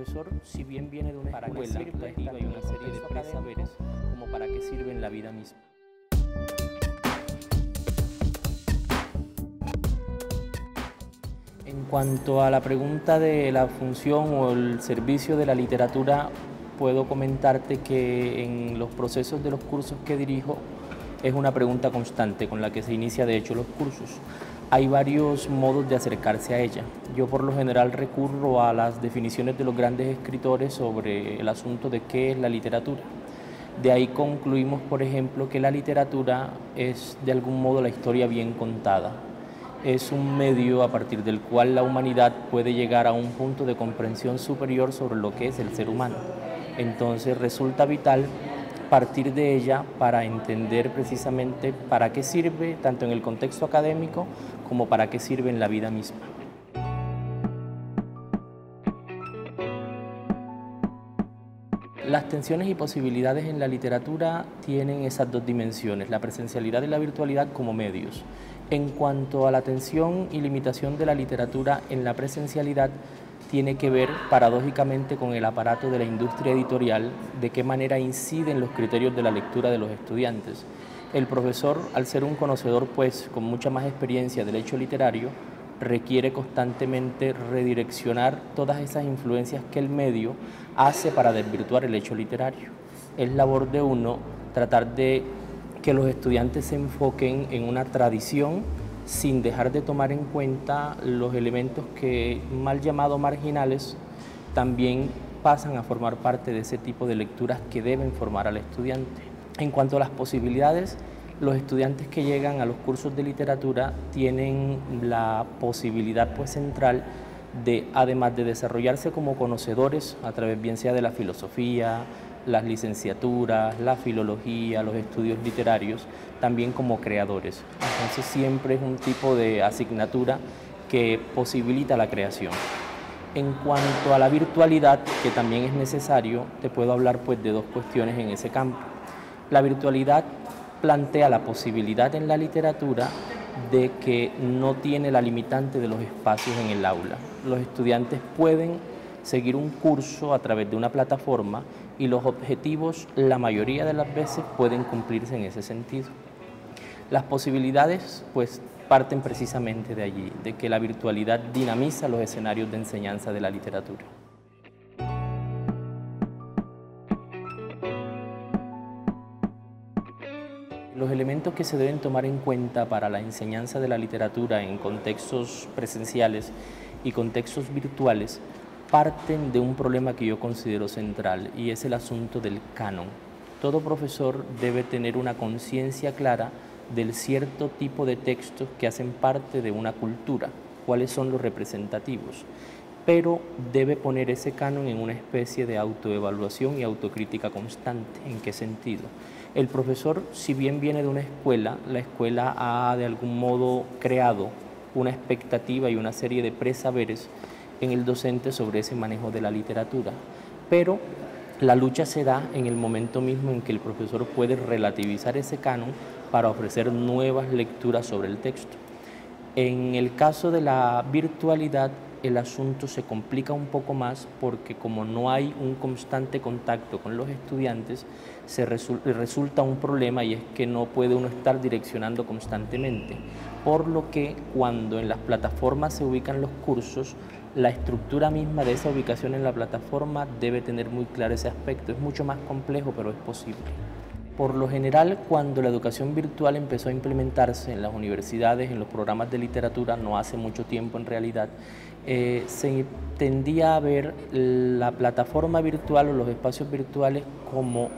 profesor, si bien viene de una escuela creativa y una serie de presaberes, como para qué sirve en la vida misma. En cuanto a la pregunta de la función o el servicio de la literatura, puedo comentarte que en los procesos de los cursos que dirijo es una pregunta constante con la que se inicia de hecho los cursos. Hay varios modos de acercarse a ella. Yo por lo general recurro a las definiciones de los grandes escritores sobre el asunto de qué es la literatura. De ahí concluimos, por ejemplo, que la literatura es de algún modo la historia bien contada. Es un medio a partir del cual la humanidad puede llegar a un punto de comprensión superior sobre lo que es el ser humano. Entonces resulta vital partir de ella para entender precisamente para qué sirve, tanto en el contexto académico como para qué sirve en la vida misma. Las tensiones y posibilidades en la literatura tienen esas dos dimensiones, la presencialidad y la virtualidad como medios. En cuanto a la tensión y limitación de la literatura en la presencialidad, tiene que ver paradójicamente con el aparato de la industria editorial, de qué manera inciden los criterios de la lectura de los estudiantes. El profesor, al ser un conocedor pues con mucha más experiencia del hecho literario, requiere constantemente redireccionar todas esas influencias que el medio hace para desvirtuar el hecho literario. Es labor de uno tratar de que los estudiantes se enfoquen en una tradición sin dejar de tomar en cuenta los elementos que, mal llamados marginales, también pasan a formar parte de ese tipo de lecturas que deben formar al estudiante. En cuanto a las posibilidades, los estudiantes que llegan a los cursos de literatura tienen la posibilidad pues central de, además de desarrollarse como conocedores a través bien sea de la filosofía, las licenciaturas, la filología, los estudios literarios, también como creadores. Entonces siempre es un tipo de asignatura que posibilita la creación. En cuanto a la virtualidad, que también es necesario, te puedo hablar pues de dos cuestiones en ese campo. La virtualidad plantea la posibilidad en la literatura de que no tiene la limitante de los espacios en el aula. Los estudiantes pueden seguir un curso a través de una plataforma y los objetivos la mayoría de las veces pueden cumplirse en ese sentido. Las posibilidades pues parten precisamente de allí, de que la virtualidad dinamiza los escenarios de enseñanza de la literatura. Los elementos que se deben tomar en cuenta para la enseñanza de la literatura en contextos presenciales y contextos virtuales parten de un problema que yo considero central y es el asunto del canon. Todo profesor debe tener una conciencia clara del cierto tipo de textos que hacen parte de una cultura, cuáles son los representativos, pero debe poner ese canon en una especie de autoevaluación y autocrítica constante. ¿En qué sentido? El profesor, si bien viene de una escuela, la escuela ha de algún modo creado una expectativa y una serie de presaberes en el docente sobre ese manejo de la literatura, pero la lucha se da en el momento mismo en que el profesor puede relativizar ese canon para ofrecer nuevas lecturas sobre el texto. En el caso de la virtualidad, el asunto se complica un poco más porque como no hay un constante contacto con los estudiantes, resulta un problema y es que no puede uno estar direccionando constantemente. Por lo que cuando en las plataformas se ubican los cursos, la estructura misma de esa ubicación en la plataforma debe tener muy claro ese aspecto. Es mucho más complejo, pero es posible. Por lo general, cuando la educación virtual empezó a implementarse en las universidades, en los programas de literatura, no hace mucho tiempo en realidad, se tendía a ver la plataforma virtual o los espacios virtuales como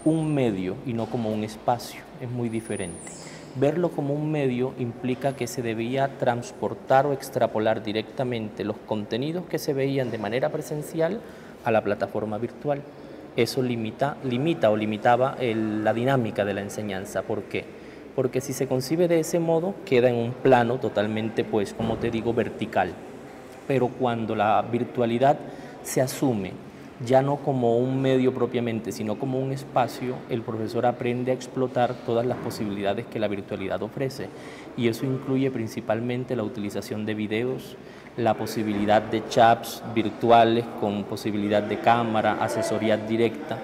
un medio y no como un espacio. Es muy diferente. Verlo como un medio implica que se debía transportar o extrapolar directamente los contenidos que se veían de manera presencial a la plataforma virtual. Eso limitaba la dinámica de la enseñanza. ¿Por qué? Porque si se concibe de ese modo, queda en un plano totalmente, pues, como te digo, vertical. Pero cuando la virtualidad se asume ya no como un medio propiamente, sino como un espacio, el profesor aprende a explotar todas las posibilidades que la virtualidad ofrece. Y eso incluye principalmente la utilización de videos, la posibilidad de chats virtuales con posibilidad de cámara, asesoría directa.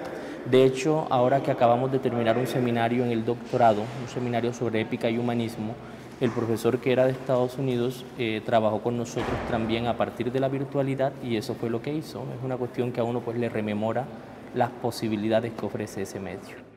De hecho, ahora que acabamos de terminar un seminario en el doctorado, un seminario sobre épica y humanismo, el profesor que era de Estados Unidos trabajó con nosotros también a partir de la virtualidad y eso fue lo que hizo. Es una cuestión que a uno pues le rememora las posibilidades que ofrece ese medio.